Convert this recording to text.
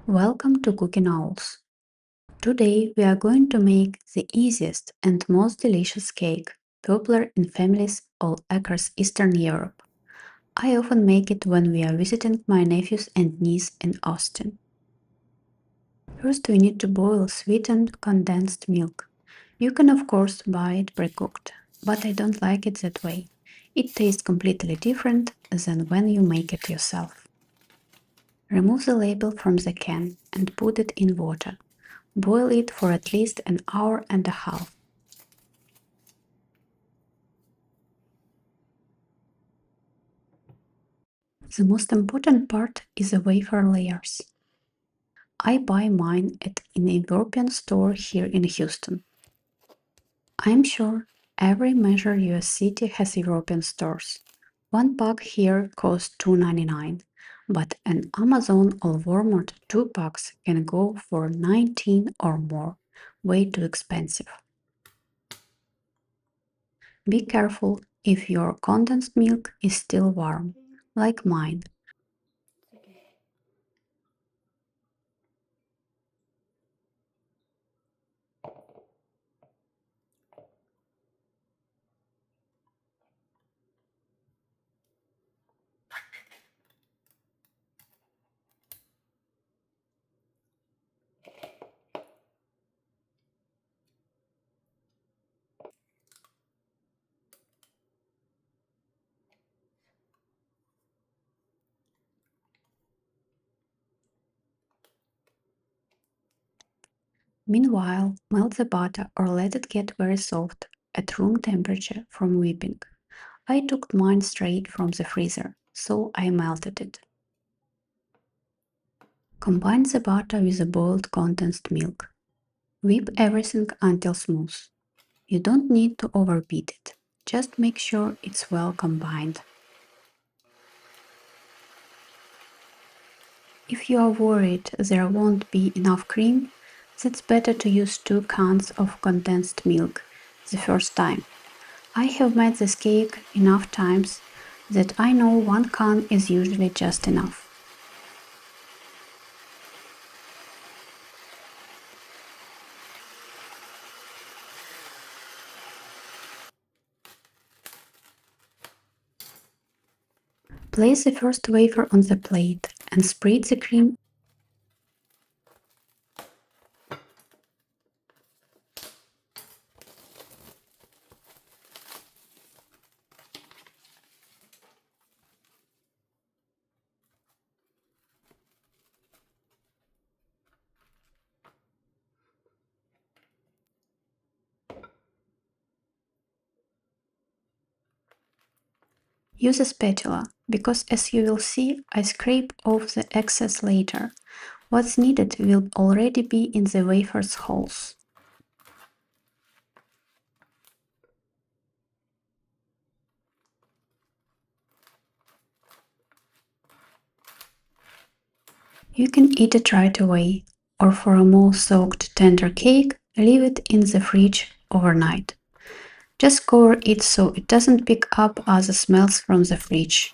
Welcome to Cooking Owls. Today we are going to make the easiest and most delicious cake, popular in families all across Eastern Europe. I often make it when we are visiting my nephews and niece in Austin. First we need to boil sweetened condensed milk. You can of course buy it pre-cooked, but I don't like it that way. It tastes completely different than when you make it yourself. Remove the label from the can and put it in water. Boil it for at least an hour and a half. The most important part is the wafer layers. I buy mine at an European store here in Houston. I'm sure every major US city has European stores. One pack here costs $2.99, but on Amazon or Walmart 2 packs can go for $19 or more. Way too expensive. Be careful if your condensed milk is still warm, like mine. Meanwhile, melt the butter or let it get very soft at room temperature from whipping. I took mine straight from the freezer, so I melted it. Combine the butter with the boiled condensed milk. Whip everything until smooth. You don't need to overbeat it, just make sure it's well combined. If you are worried there won't be enough cream, that's better to use 2 cans of condensed milk the first time. I have made this cake enough times that I know 1 can is usually just enough. Place the first wafer on the plate and spread the cream. Use a spatula, because as you will see, I scrape off the excess later. What's needed will already be in the wafer's holes. You can eat it right away, or for a more soaked tender cake, leave it in the fridge overnight. Just cover it so it doesn't pick up other smells from the fridge.